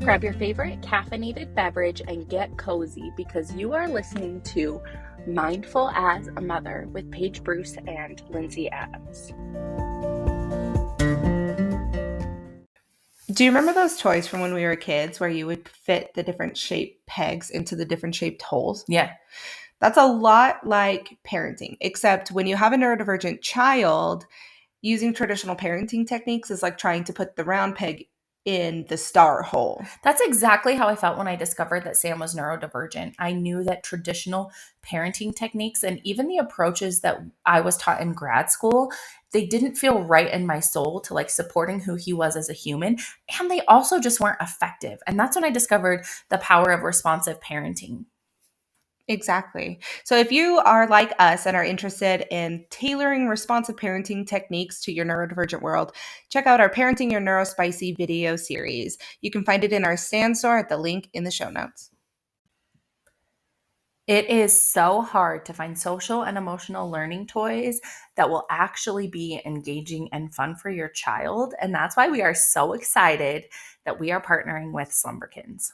Grab your favorite caffeinated beverage and get cozy because you are listening to Mindful as a Mother with Paige Bruce and Lindsay Adams. Do you remember those toys from when we were kids where you would fit the different shaped pegs into the different shaped holes? Yeah. That's a lot like parenting, except when you have a neurodivergent child, using traditional parenting techniques is like trying to put the round peg in the star hole. That's exactly how I felt when I discovered that Sam was neurodivergent. I knew that traditional parenting techniques and even the approaches that I was taught in grad school, they didn't feel right in my soul to like supporting who he was as a human. And they also just weren't effective. And that's when I discovered the power of responsive parenting. Exactly. So if you are like us and are interested in tailoring responsive parenting techniques to your neurodivergent world, check out our Parenting Your Neurospicy video series. You can find it in our stand store at the link in the show notes. It is so hard to find social and emotional learning toys that will actually be engaging and fun for your child. And that's why we are so excited that we are partnering with Slumberkins.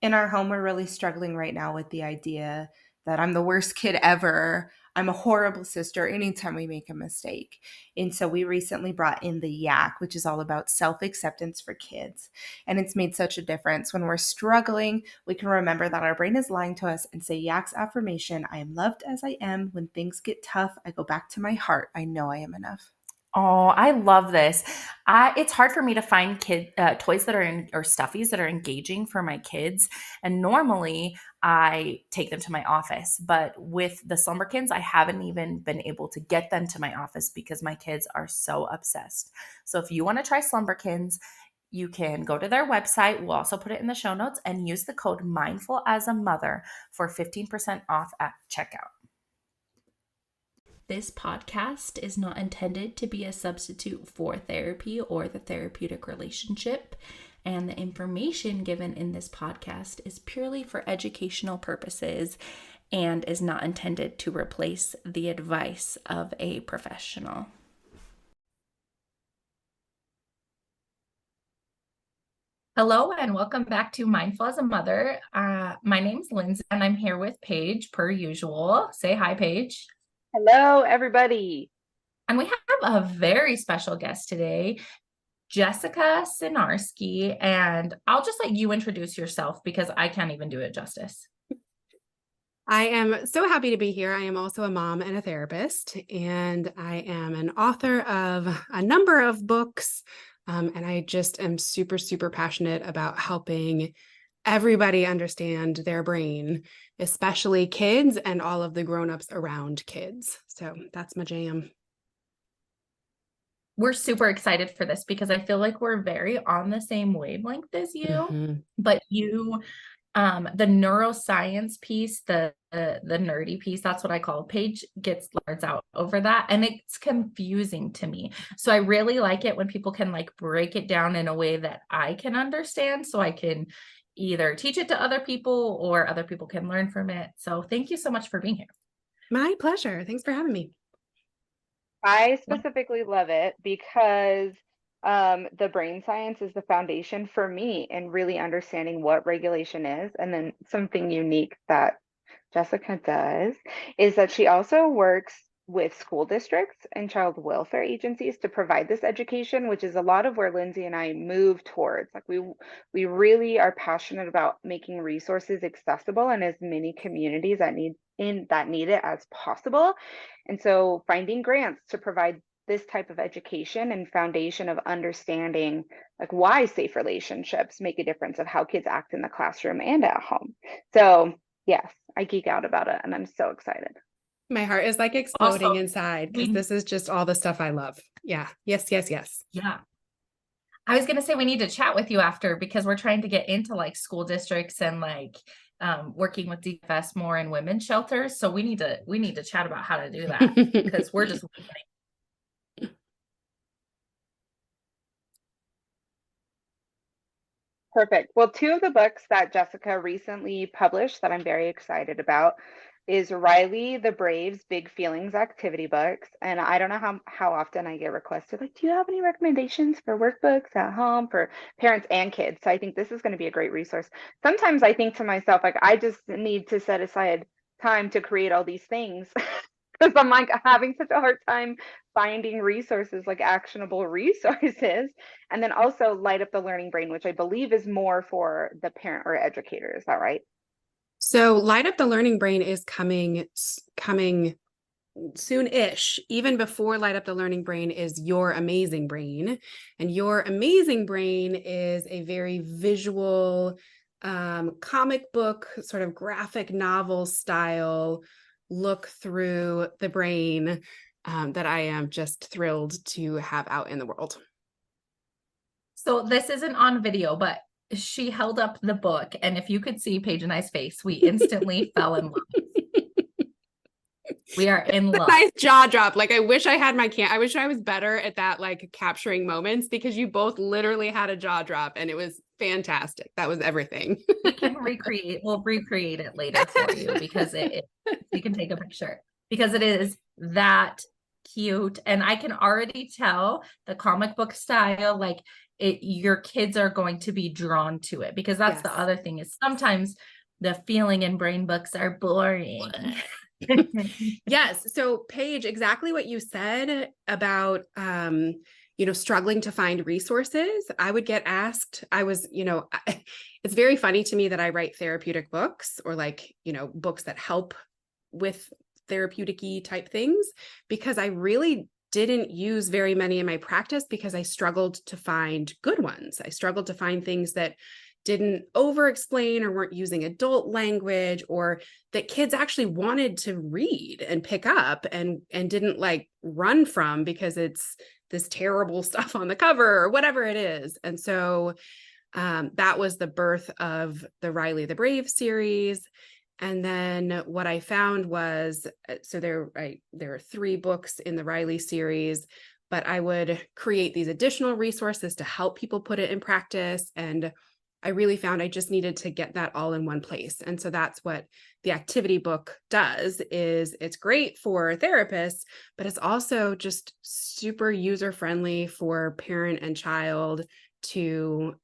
In our home, we're really struggling right now with the idea that I'm the worst kid ever. I'm a horrible sister anytime we make a mistake. And so we recently brought in the Yak, which is all about self-acceptance for kids. And it's made such a difference. When we're struggling, we can remember that our brain is lying to us and say Yak's affirmation, I am loved as I am. When things get tough, I go back to my heart. I know I am enough. Oh, I love this. It's hard for me to find toys that are or stuffies that are engaging for my kids. And normally I take them to my office, but with the Slumberkins, I haven't even been able to get them to my office because my kids are so obsessed. So if you want to try Slumberkins, you can go to their website. We'll also put it in the show notes and use the code Mindful as a Mother for 15% off at checkout. This podcast is not intended to be a substitute for therapy or the therapeutic relationship, and the information given in this podcast is purely for educational purposes and is not intended to replace the advice of a professional. Hello and welcome back to Mindful as a Mother. My name's Lindsay and I'm here with Paige per usual. Say hi, Paige. Hello, everybody. And we have a very special guest today, Jessica Sinarski. And I'll just let you introduce yourself because I can't even do it justice. I am so happy to be here. I am also a mom and a therapist, and I am an author of a number of books. And I just am super, super passionate about helping everybody understand their brain, especially kids and all of the grown-ups around kids. So that's my jam. We're super excited for this because I feel like we're very on the same wavelength as you, Mm-hmm. but you, the neuroscience piece, the nerdy piece, that's what I call it. Paige gets nerds out over that, and it's confusing to me. So I really like it when people can like break it down in a way that I can understand, so I can either teach it to other people or other people can learn from it. So thank you so much for being here. My pleasure. Thanks for having me. I specifically love it because the brain science is the foundation for me in really understanding what regulation is. And then something unique that Jessica does is that she also works with school districts and child welfare agencies to provide this education, which is a lot of where Lindsay and I move towards. Like we really are passionate about making resources accessible in as many communities that need it as possible. And so finding grants to provide this type of education and foundation of understanding like why safe relationships make a difference of how kids act in the classroom and at home. So yes, I geek out about it and I'm so excited. My heart is like exploding Also, inside because this is just all the stuff I love. Yeah. Yes, yes, yes. yeah. I was going to say we need to chat with you after because we're trying to get into like school districts and like working with DFS more in women's shelters. So we need to chat about how to do that because we're just Perfect. Well, two of the books that Jessica recently published that I'm very excited about is Riley the Brave's Big Feelings activity books. And I don't know how often I get requested, like, do you have any recommendations for workbooks at home for parents and kids? So I think this is going to be a great resource. Sometimes I think to myself, like, I just need to set aside time to create all these things because I'm like having such a hard time finding resources, like actionable resources. And then also Light Up the Learning Brain, which I believe is more for the parent or educator. Is that right? So Light Up the Learning Brain is coming soon-ish. Even before Light Up the Learning Brain is Your Amazing Brain. And Your Amazing Brain is a very visual comic book, sort of graphic novel style look through the brain that I am just thrilled to have out in the world. So this isn't on video, but she held up the book, and if you could see Paige and I's face, we instantly fell in love. We are in love. Nice jaw drop. Like, I wish I had my I wish I was better at that, like capturing moments, because you both literally had a jaw drop and it was fantastic. That was everything. We'll recreate it later for you because you can take a picture because it is that cute. And I can already tell the comic book style, like your kids are going to be drawn to it, because that's the other thing is sometimes the feeling and brain books are boring. Yes. So Paige, exactly what you said about, struggling to find resources. I would get asked, it's very funny to me that I write therapeutic books or books that help with therapeutic-y type things, because I really didn't use very many in my practice because I struggled to find good ones. I struggled to find things that didn't over-explain or weren't using adult language, or that kids actually wanted to read and pick up and didn't run from because it's this terrible stuff on the cover or whatever it is. And so that was the birth of the Riley the Brave series. And then what I found was, so there are 3 books in the Riley series, but I would create these additional resources to help people put it in practice. And I really found I just needed to get that all in one place. And so that's what the activity book does. Is it's great for therapists, but it's also just super user-friendly for parent and child to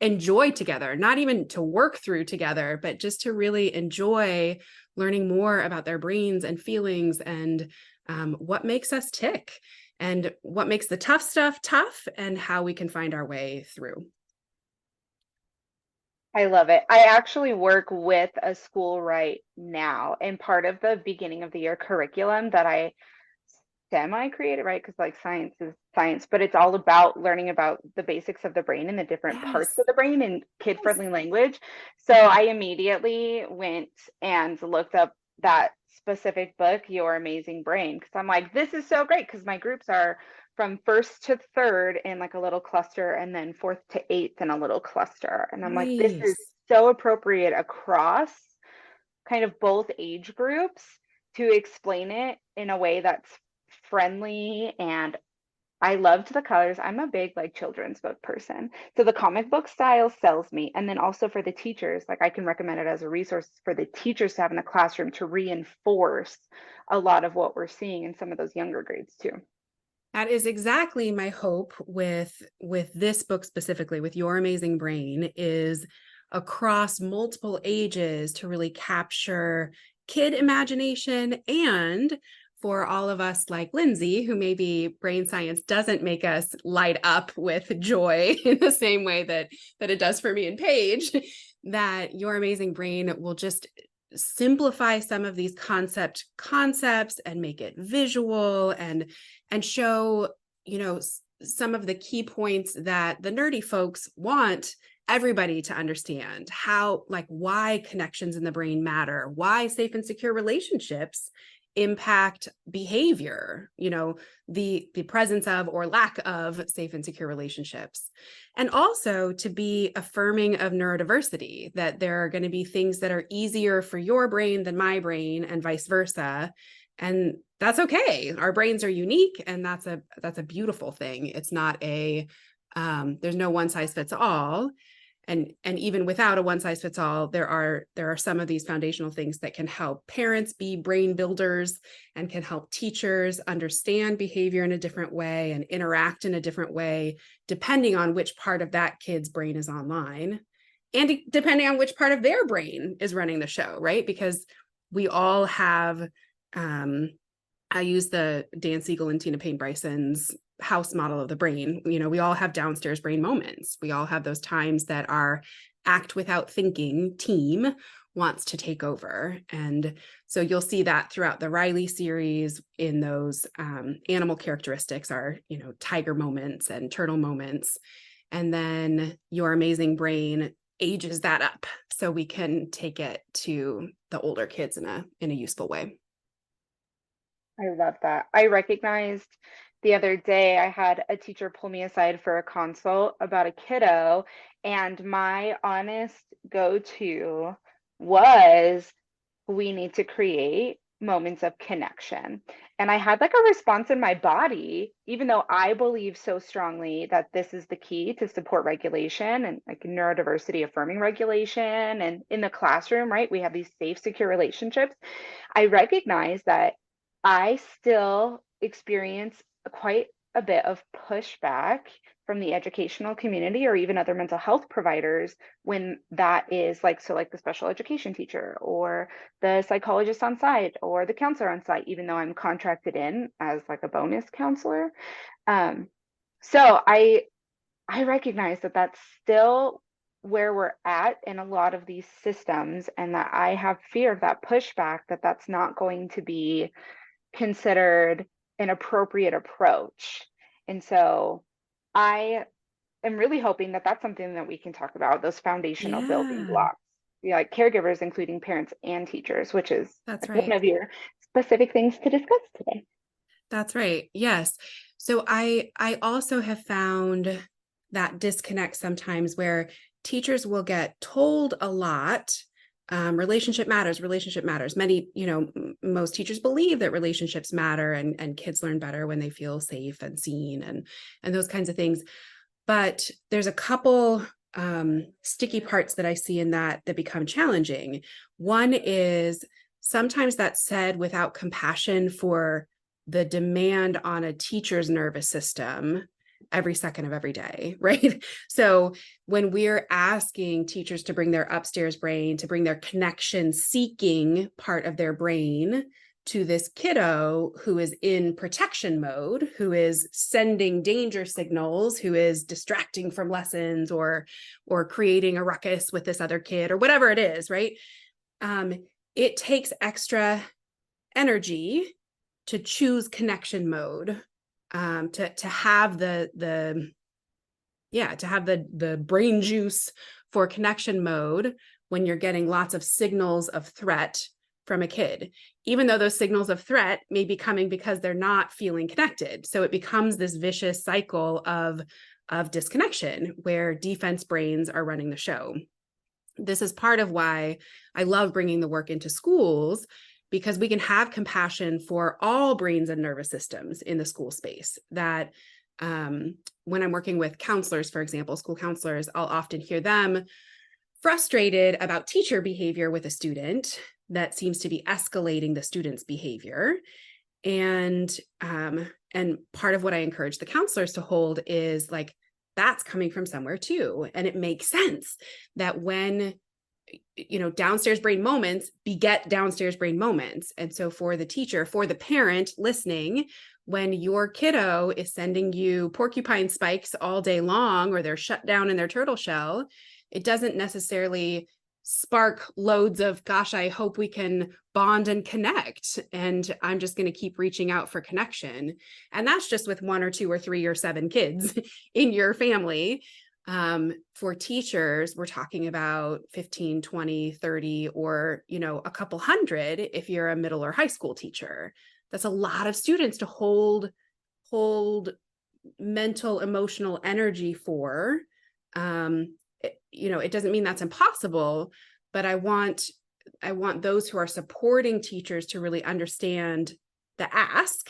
enjoy together, not even to work through together, but just to really enjoy learning more about their brains and feelings and what makes us tick and what makes the tough stuff tough and how we can find our way through. I love it. I actually work with a school right now, and part of the beginning of the year curriculum that I semi-created, right? Because science is science, but it's all about learning about the basics of the brain and the different parts of the brain in kid-friendly language. So I immediately went and looked up that specific book, Your Amazing Brain, because I'm like, this is so great, because my groups are from 1st to 3rd in a little cluster, and then 4th to 8th in a little cluster. And I'm like, this is so appropriate across kind of both age groups to explain it in a way that's friendly. And I loved the colors. I'm a big children's book person. So the comic book style sells me. And then also for the teachers, I can recommend it as a resource for the teachers to have in the classroom to reinforce a lot of what we're seeing in some of those younger grades too. That is exactly my hope with this book specifically, with Your Amazing Brain, is across multiple ages to really capture kid imagination, and for all of us like Lindsay, who maybe brain science doesn't make us light up with joy in the same way that it does for me and Paige, that Your Amazing Brain will just simplify some of these concepts and make it visual and show, some of the key points that the nerdy folks want everybody to understand. How, why connections in the brain matter, why safe and secure relationships impact behavior, the presence of or lack of safe and secure relationships. And also to be affirming of neurodiversity, that there are going to be things that are easier for your brain than my brain and vice versa. And that's okay. Our brains are unique, and that's a beautiful thing. It's not there's no one size fits all. and even without a one size fits all, there are some of these foundational things that can help parents be brain builders and can help teachers understand behavior in a different way and interact in a different way, depending on which part of that kid's brain is online and depending on which part of their brain is running the show, right? Because we all have, I use the Dan Siegel and Tina Payne Bryson's house model of the brain. We all have downstairs brain moments. We all have those times that our act without thinking team wants to take over. And so you'll see that throughout the Riley series in those animal characteristics are, tiger moments and turtle moments. And then Your Amazing Brain ages that up so we can take it to the older kids in a useful way. I love that. I recognized the other day I had a teacher pull me aside for a consult about a kiddo, and my honest go-to was, we need to create moments of connection. And I had like a response in my body, even though I believe so strongly that this is the key to support regulation and like neurodiversity affirming regulation. And in the classroom, right, we have these safe, secure relationships. I recognize that I still experience quite a bit of pushback from the educational community or even other mental health providers when that is like, so like the special education teacher or the psychologist on site or the counselor on site, even though I'm contracted in as like a bonus counselor. So I recognize that that's still where we're at in a lot of these systems, and that I have fear of that pushback, that that's not going to be considered an appropriate approach. And so I am really hoping that that's something that we can talk about, those foundational building blocks, like caregivers, including parents and teachers, which is one of your specific things to discuss today. That's right. Yes. So I also have found that disconnect sometimes where teachers will get told a lot, relationship matters. Many, most teachers believe that relationships matter and kids learn better when they feel safe and seen and those kinds of things. But there's a couple sticky parts that I see in that become challenging. One is sometimes that's said without compassion for the demand on a teacher's nervous system every second of every day, right? So when we're asking teachers to bring their upstairs brain, to bring their connection seeking part of their brain to this kiddo who is in protection mode, who is sending danger signals, who is distracting from lessons or creating a ruckus with this other kid or whatever it is, right? It takes extra energy to choose connection mode, to have the brain juice for connection mode when you're getting lots of signals of threat from a kid, even though those signals of threat may be coming because they're not feeling connected. So it becomes this vicious cycle of disconnection where defense brains are running the show. This is part of why I love bringing the work into schools, because we can have compassion for all brains and nervous systems in the school space. That when I'm working with counselors, for example, school counselors, I'll often hear them frustrated about teacher behavior with a student that seems to be escalating the student's behavior. And part of what I encourage the counselors to hold is like, that's coming from somewhere too. And it makes sense that when downstairs brain moments beget downstairs brain moments. And so for the teacher, for the parent listening, when your kiddo is sending you porcupine spikes all day long, or they're shut down in their turtle shell, it doesn't necessarily spark loads of, gosh, I hope we can bond and connect. And I'm just going to keep reaching out for connection. And that's just with 1 or 2 or 3 or 7 kids in your family. For teachers, we're talking about 15, 20, 30, or, a couple hundred if you're a middle or high school teacher. That's a lot of students to hold mental, emotional energy for. It doesn't mean that's impossible, but I want those who are supporting teachers to really understand the ask,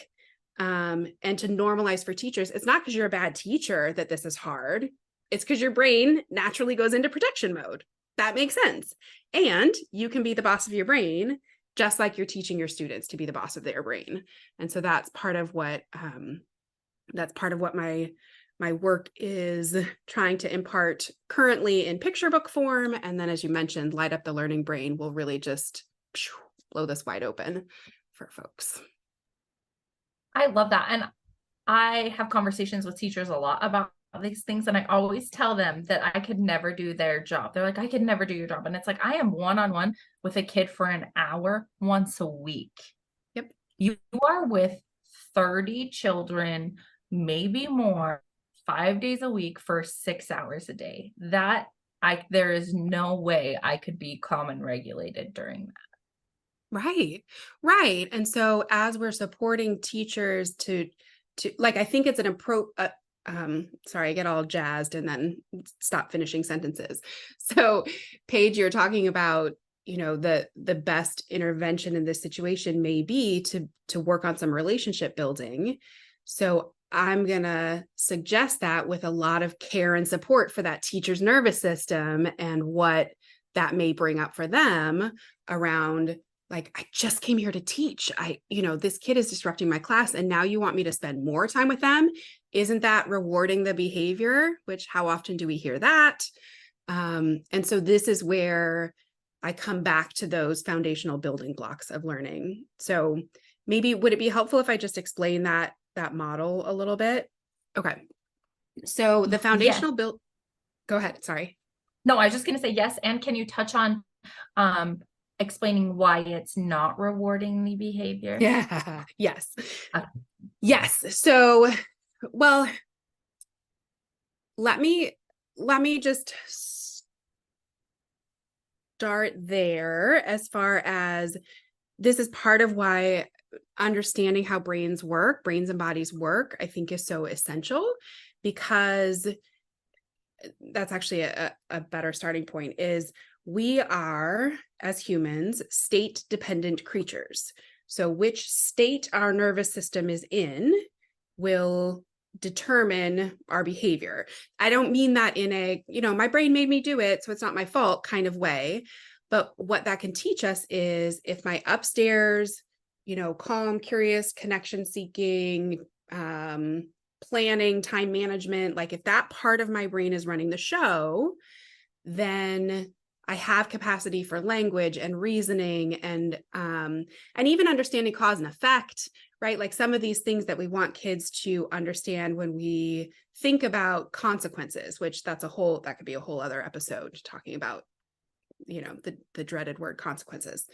and to normalize for teachers. It's not because you're a bad teacher that this is hard. It's because your brain naturally goes into protection mode. That makes sense. And you can be the boss of your brain, just like you're teaching your students to be the boss of their brain. And so that's part of what my work is trying to impart currently in picture book form. And then, as you mentioned, Light Up the Learning Brain will really just blow this wide open for folks. I love that. And I have conversations with teachers a lot about these things, and I always tell them that I could never do their job. They're like, I could never do your job. And it's like, I am one-on-one with a kid for an hour once a week. Yep. You are with 30 children, maybe more, 5 days a week for 6 hours a day. There is no way I could be calm and regulated during that. Right. And so as we're supporting teachers to like, I think it's an approach. Sorry, I get all jazzed and then stop finishing sentences. So Paige, you're talking about, the best intervention in this situation may be to work on some relationship building. So I'm going to suggest that with a lot of care and support for that teacher's nervous system and what that may bring up for them around, like, I just came here to teach. This kid is disrupting my class, and now you want me to spend more time with them. Isn't that rewarding the behavior? Which, how often do we hear that? And so this is where I come back to those foundational building blocks of learning. So maybe would it be helpful if I just explain that model a little bit? Okay. So the foundational build, go ahead. Sorry. No, I was just going to say yes. And can you touch on explaining why it's not rewarding the behavior? Yeah. Yes. Yes. So, well, let me just start there. As far as this is part of why understanding how brains and bodies work, I think is so essential, because that's actually a better starting point is we are, as humans, state-dependent creatures. So which state our nervous system is in will determine our behavior. I don't mean that in a, my brain made me do it, so it's not my fault kind of way. But what that can teach us is if my upstairs, calm, curious, connection seeking, planning, time management, like if that part of my brain is running the show, then I have capacity for language and reasoning and even understanding cause and effect, right? Like some of these things that we want kids to understand when we think about consequences, which that could be a whole other episode talking about, the dreaded word consequences.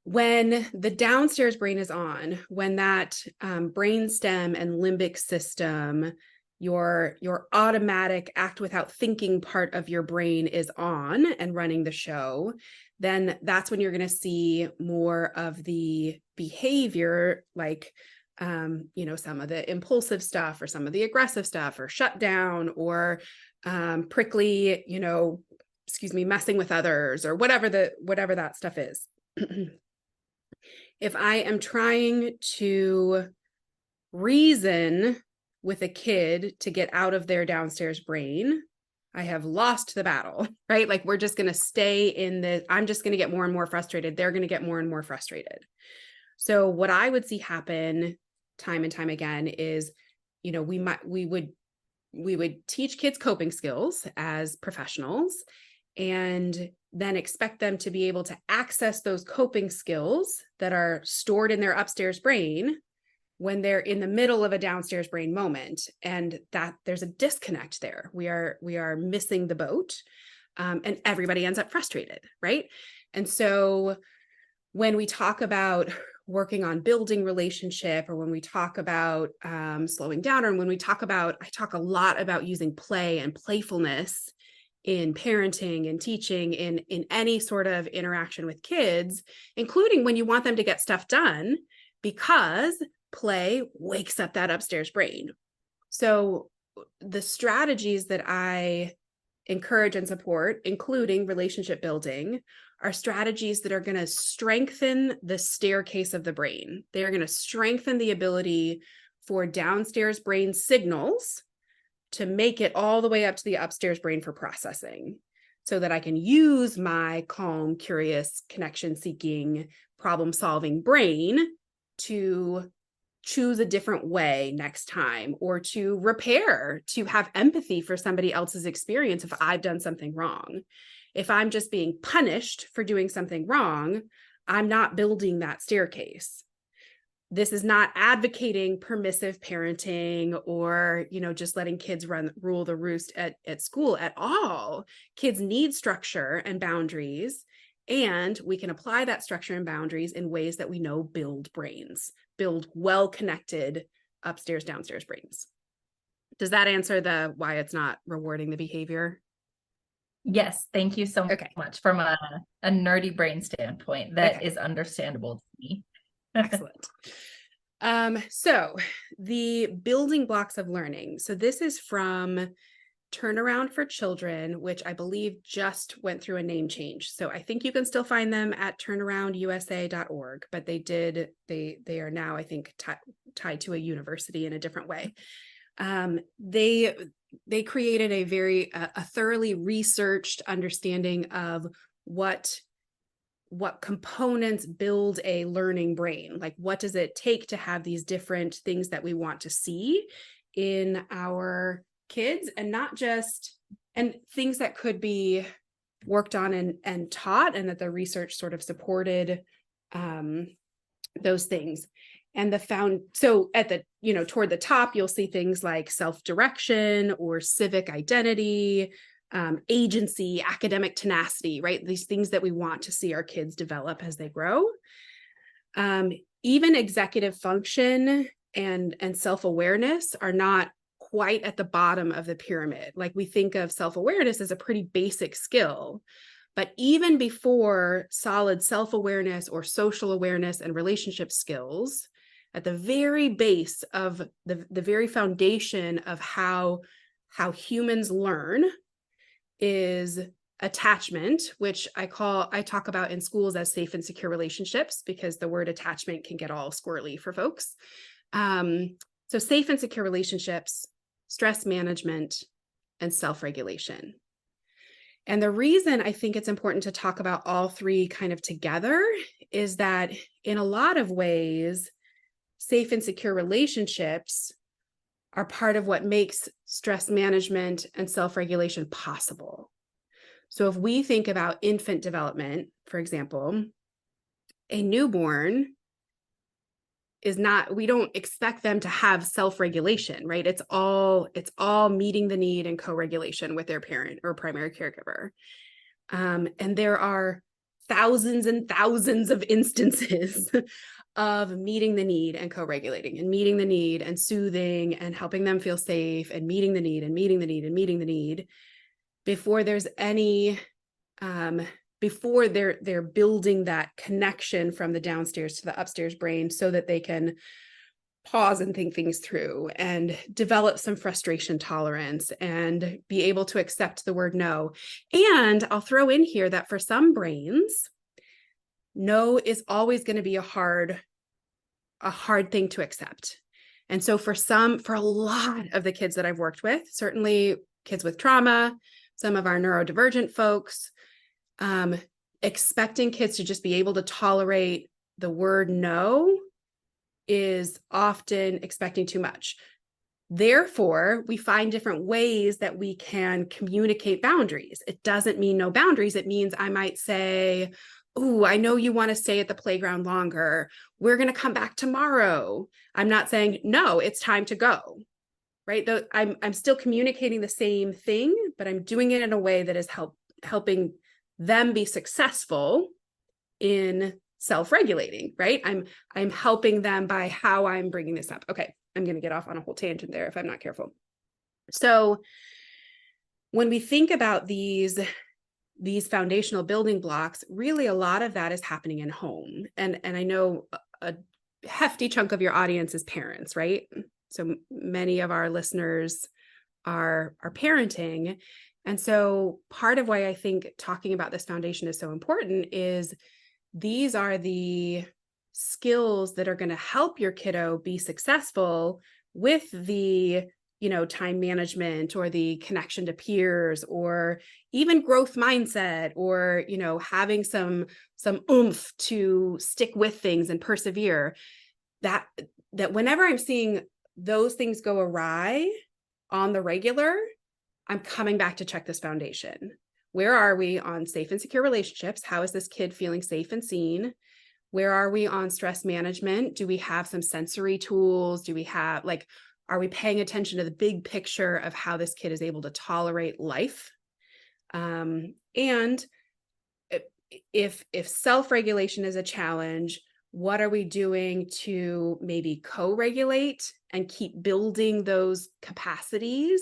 When the downstairs brain is on, when that brainstem and limbic system, your automatic act without thinking part of your brain is on and running the show, then that's when you're going to see more of the behavior, like, some of the impulsive stuff or some of the aggressive stuff or shutdown or prickly, messing with others or whatever that stuff is. If I am trying to reason with a kid to get out of their downstairs brain, I have lost the battle, right? Like we're just going to stay in I'm just going to get more and more frustrated. They're going to get more and more frustrated. So what I would see happen time and time again is, we would teach kids coping skills as professionals and then expect them to be able to access those coping skills that are stored in their upstairs brain when they're in the middle of a downstairs brain moment, and that there's a disconnect there. We are missing the boat, and everybody ends up frustrated, right? And so when we talk about working on building relationship, or when we talk about slowing down, or when I talk a lot about using play and playfulness in parenting and teaching, in any sort of interaction with kids, including when you want them to get stuff done, because play wakes up that upstairs brain. So the strategies that I encourage and support, including relationship building, are strategies that are going to strengthen the staircase of the brain. They're going to strengthen the ability for downstairs brain signals to make it all the way up to the upstairs brain for processing, so that I can use my calm, curious, connection-seeking, problem-solving brain to choose a different way next time, or to repair, to have empathy for somebody else's experience if I've done something wrong. If I'm just being punished for doing something wrong, I'm not building that staircase. This is not advocating permissive parenting or, just letting kids rule the roost at school at all. Kids need structure and boundaries, and we can apply that structure and boundaries in ways that we know build brains, build well-connected upstairs, downstairs brains. Does that answer the why it's not rewarding the behavior? Yes, thank you so Okay. much. From a nerdy brain standpoint, that is understandable to me. Excellent. So the building blocks of learning. So this is from Turnaround for Children, which I believe just went through a name change. So I think you can still find them at turnaroundusa.org, but they are now, I think, tied to a university in a different way. They created a thoroughly researched understanding of what components build a learning brain. Like, what does it take to have these different things that we want to see in our kids, and not just, and things that could be worked on and taught, and that the research sort of supported those things. And so at the, toward the top, you'll see things like self-direction or civic identity, agency, academic tenacity, right? These things that we want to see our kids develop as they grow. Even executive function and self-awareness are not quite at the bottom of the pyramid. Like, we think of self-awareness as a pretty basic skill, but even before solid self-awareness or social awareness and relationship skills, at the very base of the very foundation of how humans learn is attachment, which I talk about in schools as safe and secure relationships, because the word attachment can get all squirrely for folks. So safe and secure relationships, stress management, and self-regulation. And the reason I think it's important to talk about all three kind of together is that in a lot of ways, safe and secure relationships are part of what makes stress management and self-regulation possible. So if we think about infant development, for example, a newborn we don't expect them to have self-regulation, right? It's all meeting the need and co-regulation with their parent or primary caregiver. And there are thousands and thousands of instances of meeting the need and co-regulating, and meeting the need and soothing and helping them feel safe, and meeting the need and meeting the need and meeting the need before there's any, before they're building that connection from the downstairs to the upstairs brain, so that they can pause and think things through and develop some frustration tolerance and be able to accept the word no. And I'll throw in here that for some brains, no is always going to be a hard thing to accept. And so for a lot of the kids that I've worked with, certainly kids with trauma, some of our neurodivergent folks, expecting kids to just be able to tolerate the word no is often expecting too much. Therefore, we find different ways that we can communicate boundaries. It doesn't mean no boundaries. It means I might say, "Oh, I know you want to stay at the playground longer. We're going to come back tomorrow." I'm not saying, "No, it's time to go." Right? Though I'm still communicating the same thing, but I'm doing it in a way that is helping them be successful in self-regulating, right? I'm helping them by how I'm bringing this up. Okay, I'm going to get off on a whole tangent there if I'm not careful. So when we think about these foundational building blocks, really a lot of that is happening in home. And I know a hefty chunk of your audience is parents, right? So many of our listeners are parenting. And so part of why I think talking about this foundation is so important is these are the skills that are going to help your kiddo be successful with the time management or the connection to peers or even growth mindset or, having some oomph to stick with things and persevere, that whenever I'm seeing those things go awry on the regular, I'm coming back to check this foundation. Where are we on safe and secure relationships? How is this kid feeling safe and seen? Where are we on stress management? Do we have some sensory tools? Do we have are we paying attention to the big picture of how this kid is able to tolerate life? And if self-regulation is a challenge, what are we doing to maybe co-regulate and keep building those capacities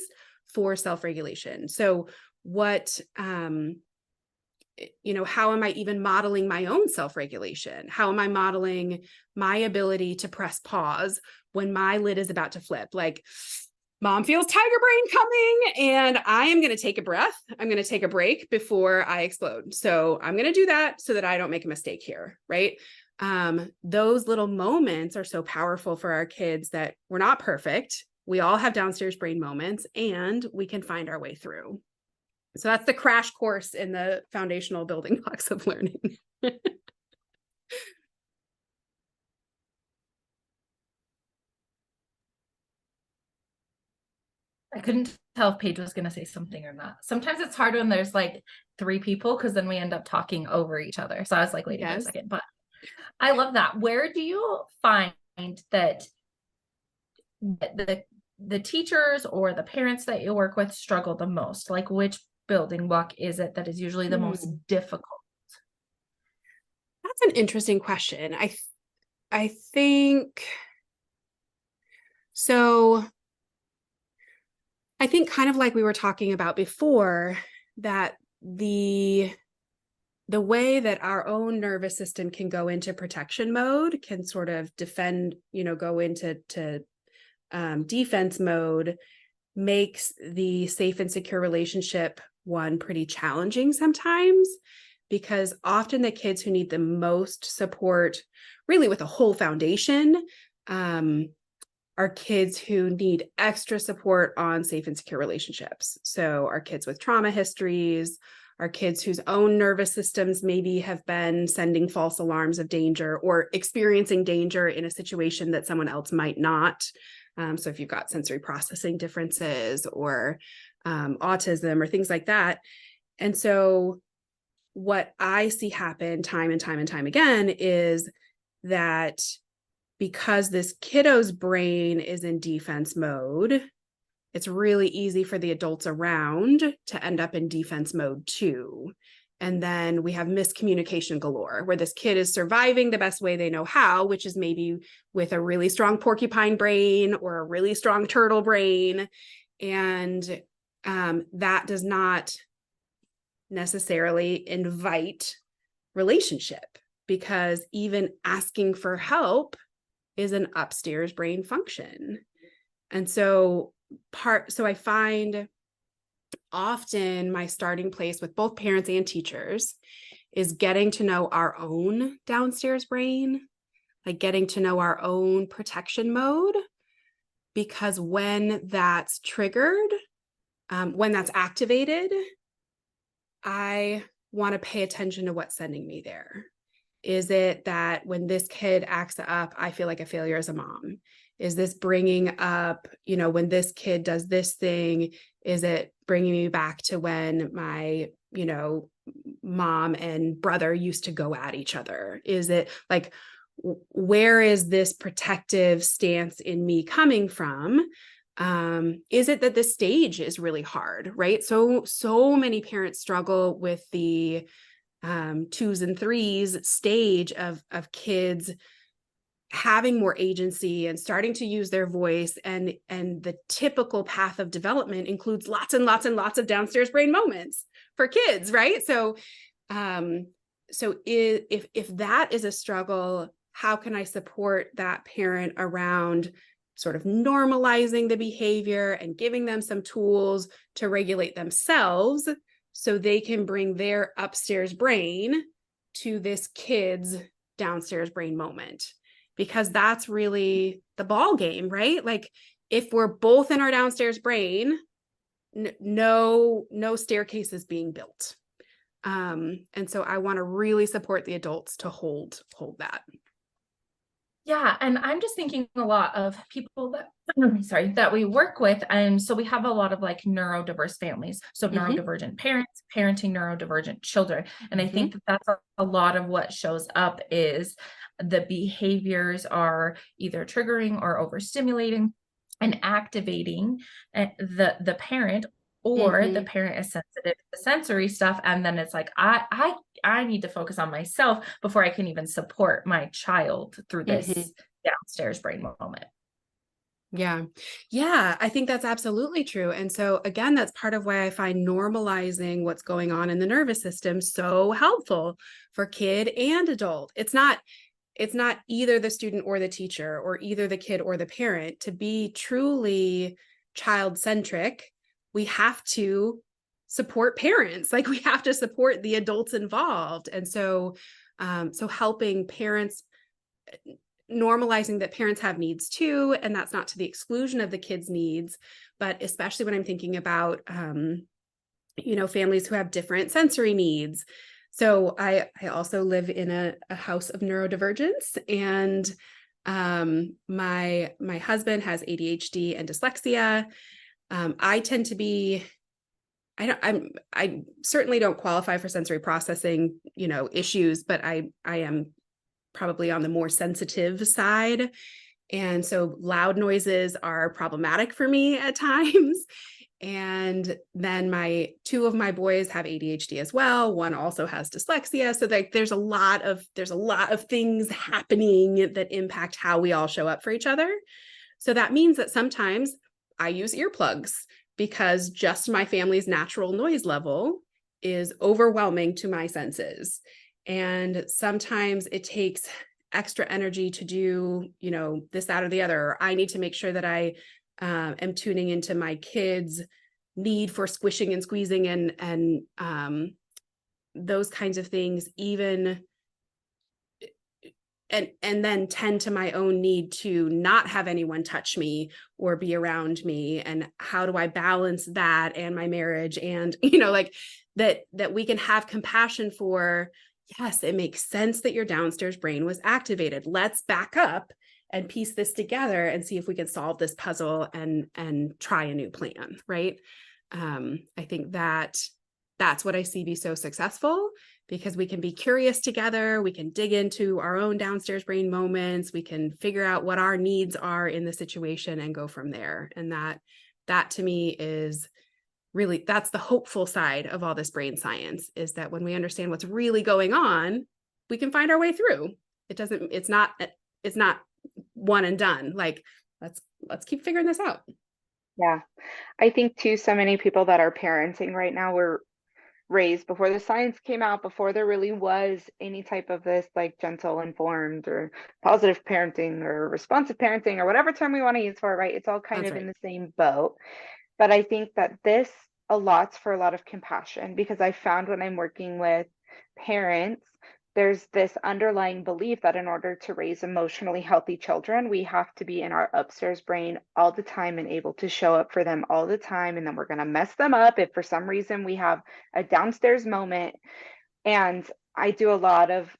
for self-regulation? So what, how am I even modeling my own self-regulation? How am I modeling my ability to press pause when my lid is about to flip? Like, mom feels tiger brain coming and I am going to take a breath. I'm going to take a break before I explode. So I'm going to do that so that I don't make a mistake here, right? Those little moments are so powerful for our kids that we're not perfect. We all have downstairs brain moments and we can find our way through. So that's the crash course in the foundational building blocks of learning. I couldn't tell if Paige was going to say something or not. Sometimes it's hard when there's like 3 people because then we end up talking over each other. So I was like, waiting for a second, but I love that. Where do you find that the teachers or the parents that you work with struggle the most? Like, which building block is it that is usually the most difficult? That's an interesting question. I think so. I think kind of like we were talking about before, that the way that our own nervous system can go into protection mode, can sort of defend, go into defense mode, makes the safe and secure relationship one pretty challenging sometimes, because often the kids who need the most support, really with a whole foundation, are kids who need extra support on safe and secure relationships. So our kids with trauma histories, our kids whose own nervous systems maybe have been sending false alarms of danger or experiencing danger in a situation that someone else might not. So if you've got sensory processing differences or autism or things like that. And so what I see happen time and time and time again is that because this kiddo's brain is in defense mode, it's really easy for the adults around to end up in defense mode too. And then we have miscommunication galore, where this kid is surviving the best way they know how, which is maybe with a really strong porcupine brain or a really strong turtle brain. And that does not necessarily invite relationship, because even asking for help is an upstairs brain function. And so I find often my starting place with both parents and teachers is getting to know our own downstairs brain, like getting to know our own protection mode, because when that's triggered, when that's activated, I want to pay attention to what's sending me there. Is it that when this kid acts up, I feel like a failure as a mom? Is this bringing up, when this kid does this thing, is it bringing me back to when my, mom and brother used to go at each other? Is it like, where is this protective stance in me coming from? Is it that this stage is really hard, right? So many parents struggle with the 2s and 3s stage of kids having more agency and starting to use their voice, and the typical path of development includes lots and lots and lots of downstairs brain moments for kids, right? So if that is a struggle, how can I support that parent around sort of normalizing the behavior and giving them some tools to regulate themselves, so they can bring their upstairs brain to this kid's downstairs brain moment? Because that's really the ball game, right? Like, if we're both in our downstairs brain, no staircase is being built. And so I want to really support the adults to hold that. Yeah, and I'm just thinking a lot of people that that we work with. And so we have a lot of like neurodiverse families. So neurodivergent parents, parenting neurodivergent children. And I think that that's a lot of what shows up is the behaviors are either triggering or overstimulating and activating the parent, or the parent is sensitive to sensory stuff. And then it's like, I need to focus on myself before I can even support my child through this downstairs brain moment. Yeah. Yeah. I think that's absolutely true. And so again, that's part of why I find normalizing what's going on in the nervous system so helpful for kid and adult. It's not either the student or the teacher, or either the kid or the parent. To be truly child-centric, we have to support parents. Like, we have to support the adults involved. And so helping parents, normalizing that parents have needs too, and that's not to the exclusion of the kids' needs, but especially when I'm thinking about families who have different sensory needs. So I also live in a house of neurodivergence, and my husband has ADHD and dyslexia. I tend to be, I certainly don't qualify for sensory processing, issues, but I am probably on the more sensitive side. And so loud noises are problematic for me at times. And then two of my boys have ADHD as well. One also has dyslexia. So there's a lot of things happening that impact how we all show up for each other. So that means that sometimes I use earplugs because just my family's natural noise level is overwhelming to my senses. And sometimes it takes extra energy to do, this, that, or the other. Or I need to make sure that I am tuning into my kids' need for squishing and squeezing and those kinds of things, even, and then tend to my own need to not have anyone touch me or be around me. And how do I balance that and my marriage? And, that we can have compassion for, yes, it makes sense that your downstairs brain was activated. Let's back up and piece this together and see if we can solve this puzzle and try a new plan, right? I think that's what I see be so successful, because we can be curious together. We can dig into our own downstairs brain moments. We can figure out what our needs are in the situation and go from there. And that to me is really, that's the hopeful side of all this brain science, is that when we understand what's really going on, we can find our way through. It's not one and done. Like, let's keep figuring this out. Yeah. I think too, so many people that are parenting right now were raised before the science came out, before there really was any type of this like gentle, informed, or positive parenting, or responsive parenting, or whatever term we want to use for it, right? It's all kind of in the same boat. But I think that this allots for a lot of compassion, because I found when I'm working with parents, there's this underlying belief that in order to raise emotionally healthy children, we have to be in our upstairs brain all the time and able to show up for them all the time. And then we're going to mess them up if for some reason we have a downstairs moment. And I do a lot of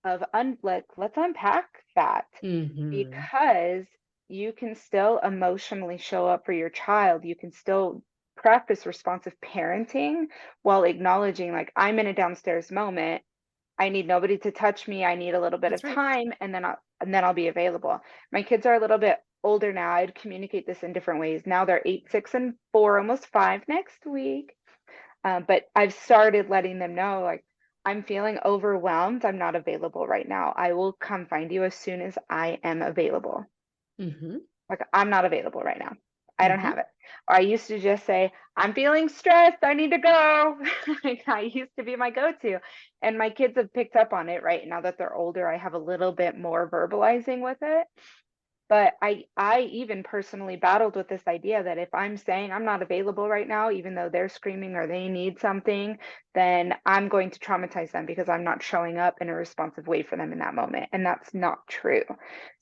let's unpack that, because you can still emotionally show up for your child. You can still practice responsive parenting while acknowledging, like, I'm in a downstairs moment. I need nobody to touch me. I need a little bit of time, and then I'll be available. My kids are a little bit older now. I'd communicate this in different ways. Now they're 8, 6, and 4, almost 5 next week. But I've started letting them know, like, I'm feeling overwhelmed. I'm not available right now. I will come find you as soon as I am available. Like, I'm not available right now. I don't have it. Or I used to just say, I'm feeling stressed. I need to go. Like, I used to be my go-to. And my kids have picked up on it, right? Now that they're older, I have a little bit more verbalizing with it. But I even personally battled with this idea that if I'm saying I'm not available right now, even though they're screaming or they need something, then I'm going to traumatize them because I'm not showing up in a responsive way for them in that moment. And that's not true.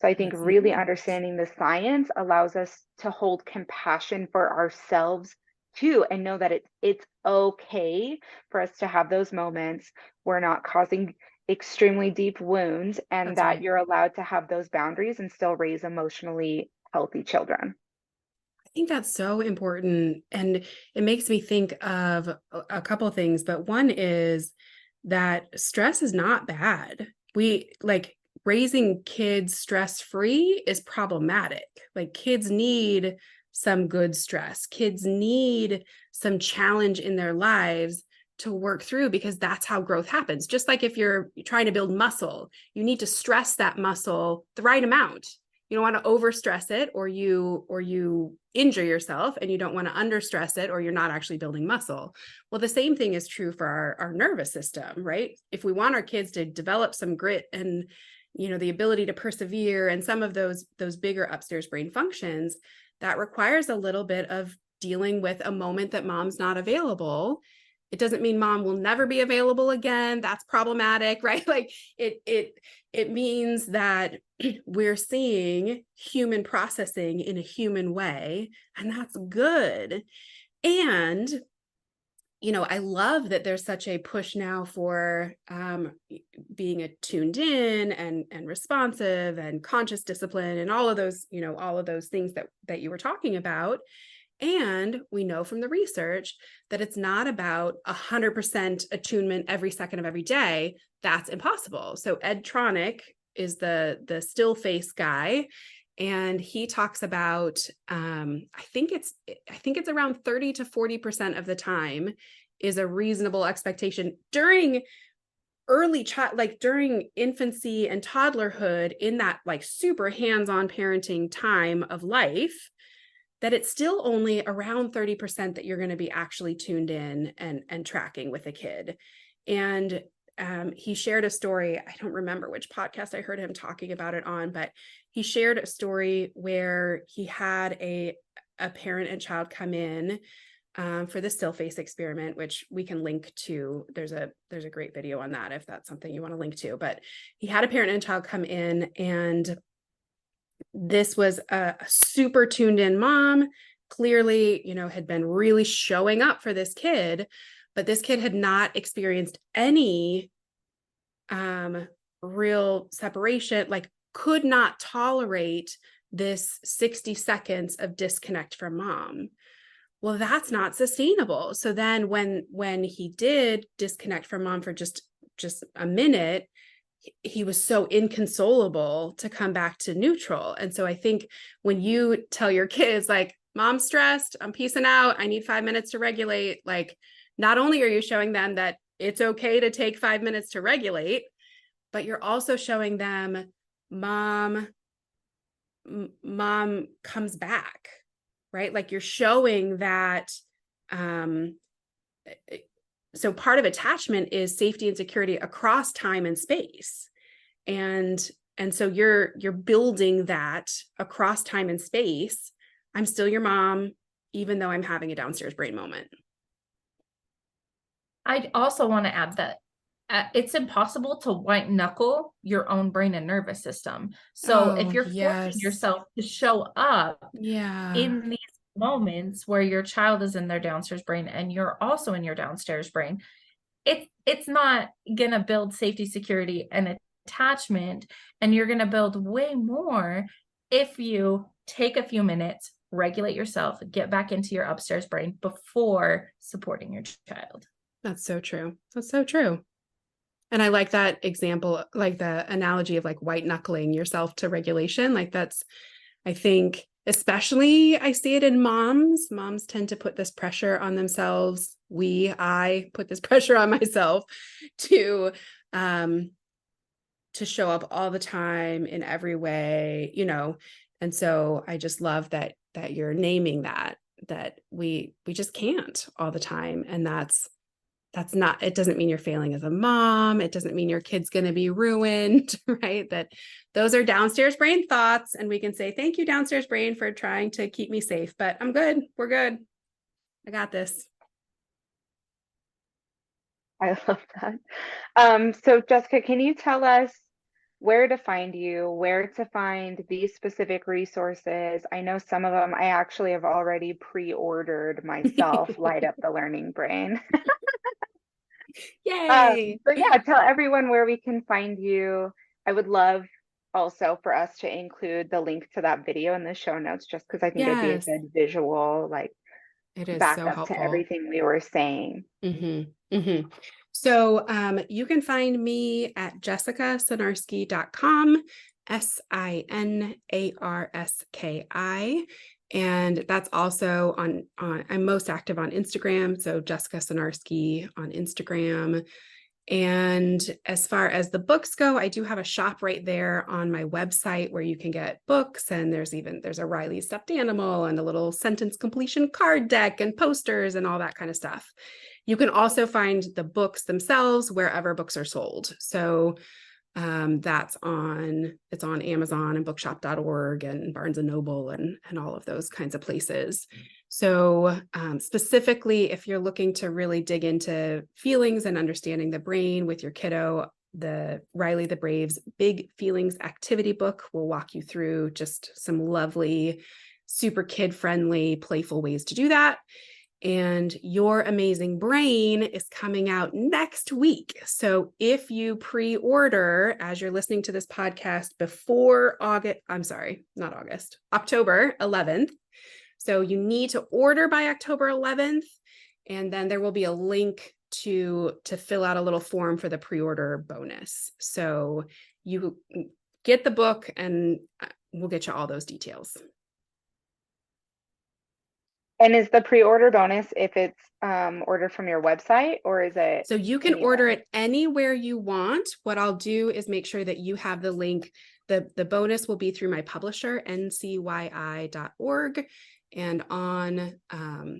So I think That's really not. understanding the science allows us to hold compassion for ourselves too, and know that it's okay for us to have those moments. We're not causing extremely deep wounds, and That's that right. you're allowed to have those boundaries and still raise emotionally healthy children. I think that's so important. And it makes me think of a couple of things, but one is that stress is not bad. We like raising kids stress free is problematic. Like kids need some good stress, kids need some challenge in their lives to work through, because that's how growth happens. Just like if you're trying to build muscle, you need to stress that muscle the right amount. You don't want to overstress it, or you injure yourself, and you don't want to understress it, or you're not actually building muscle. Well, the same thing is true for our nervous system, right? If we want our kids to develop some grit and the ability to persevere and some of those bigger upstairs brain functions, that requires a little bit of dealing with a moment that mom's not available. It doesn't mean mom will never be available again. That's problematic, right? Like it means that we're seeing human processing in a human way, and that's good. And I love that there's such a push now for being tuned in and responsive and conscious discipline and all of those, all of those things that you were talking about. And we know from the research that it's not about 100% attunement every second of every day. That's impossible. So Ed Tronick is the still face guy, and he talks about I think it's around 30 to 40% of the time is a reasonable expectation during early child, like during infancy and toddlerhood, in that like super hands-on parenting time of life, that it's still only around 30% that you're going to be actually tuned in and tracking with a kid. And he shared a story. I don't remember which podcast I heard him talking about it on, but he shared a story where he had a parent and child come in for the still face experiment, which we can link to. There's a great video on that if that's something you want to link to. But he had a parent and child come in, and this was a super tuned in mom, clearly, had been really showing up for this kid, but this kid had not experienced any real separation, like could not tolerate this 60 seconds of disconnect from mom. Well, that's not sustainable. So then when he did disconnect from mom for just a minute, he was so inconsolable to come back to neutral. And so I think when you tell your kids, like, mom's stressed, I'm peacing out, I need 5 minutes to regulate, like, not only are you showing them that it's okay to take 5 minutes to regulate, but you're also showing them mom comes back, right? Like you're showing that so part of attachment is safety and security across time and space. And so you're building that across time and space. I'm still your mom, even though I'm having a downstairs brain moment. I also want to add that it's impossible to white knuckle your own brain and nervous system. So if you're forcing yourself to show up in these moments where your child is in their downstairs brain and you're also in your downstairs brain, it's not going to build safety, security, and attachment. And you're going to build way more if you take a few minutes, regulate yourself, get back into your upstairs brain before supporting your child. That's so true. That's so true. And I like that example, like the analogy of like white knuckling yourself to regulation. Like that's, I think, especially I see it in moms. Moms tend to put this pressure on themselves. I put this pressure on myself to show up all the time in every way, And so I just love that you're naming that we just can't all the time. And that's it doesn't mean you're failing as a mom. It doesn't mean your kid's going to be ruined, right? That those are downstairs brain thoughts. And we can say, thank you, downstairs brain, for trying to keep me safe, but I'm good. We're good. I got this. I love that. So Jessica, can you tell us where to find you, where to find these specific resources? I know some of them I actually have already pre-ordered myself, Light Up the Learning Brain. Yay. But yeah, tell everyone where we can find you. I would love also for us to include the link to that video in the show notes, just because I think it'd be a Yes. good visual, like, It is so backup to helpful. everything we were saying. So you can find me at jessicasinarski.com, Sinarski. And that's also on I'm most active on Instagram. So Jessica Sinarski on Instagram. And as far as the books go, I do have a shop right there on my website where you can get books. And there's a Riley stuffed animal and a little sentence completion card deck and posters and all that kind of stuff. You can also find the books themselves wherever books are sold. So it's on Amazon and bookshop.org and Barnes and Noble and all of those kinds of places. So specifically, if you're looking to really dig into feelings and understanding the brain with your kiddo, the Riley the Brave's Big Feelings Activity Book will walk you through just some lovely, super kid-friendly, playful ways to do that. And Your Amazing Brain is coming out next week. So if you pre-order as you're listening to this podcast before October 11th. So you need to order by October 11th, and then there will be a link to fill out a little form for the pre-order bonus. So you get the book and we'll get you all those details. And is the pre-order bonus if it's ordered from your website, or is it? So you can order it anywhere you want. What I'll do is make sure that you have the link. The bonus will be through my publisher, ncyi.org. And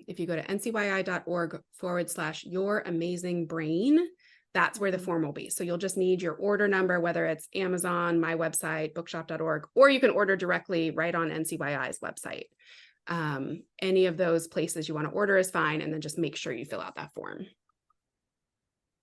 if you go to ncyi.org/Your Amazing Brain, that's where the form will be. So you'll just need your order number, whether it's Amazon, my website, bookshop.org, or you can order directly right on NCYI's website. Any of those places you want to order is fine. And then just make sure you fill out that form.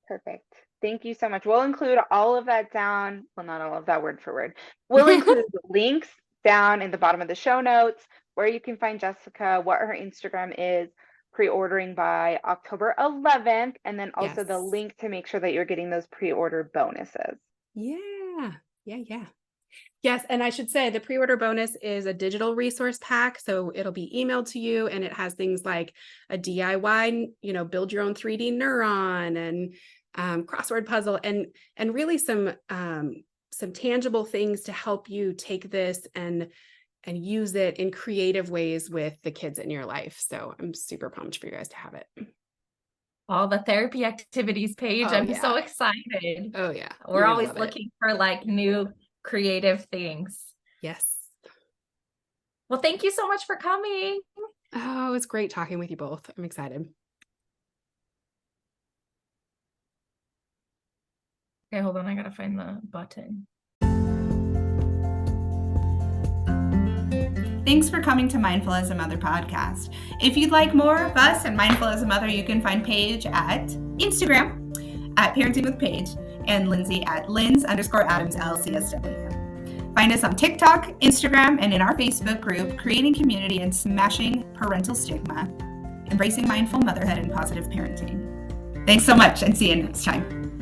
Perfect. Thank you so much. We'll include all of that down. Well, not all of that word for word. We'll include the links down in the bottom of the show notes where you can find Jessica, what her Instagram is, pre-ordering by October 11th, and then also the link to make sure that you're getting those pre-order bonuses. Yeah. Yes, and I should say the pre-order bonus is a digital resource pack, so it'll be emailed to you, and it has things like a DIY, build your own 3D neuron and crossword puzzle, and really some tangible things to help you take this and use it in creative ways with the kids in your life. So I'm super pumped for you guys to have it. All the therapy activities page. I'm so excited. Oh yeah. We're always looking for new creative things. Yes. Well, thank you so much for coming. Oh, it's great talking with you both. I'm excited. Okay, hold on. I gotta find the button. Thanks for coming to Mindful as a Mother podcast. If you'd like more of us and Mindful as a Mother, you can find Paige at Instagram at Parenting with Paige and Lindsay at Linz_Adams LCSW. Find us on TikTok, Instagram, and in our Facebook group, Creating Community and Smashing Parental Stigma, Embracing Mindful Motherhood and Positive Parenting. Thanks so much, and see you next time.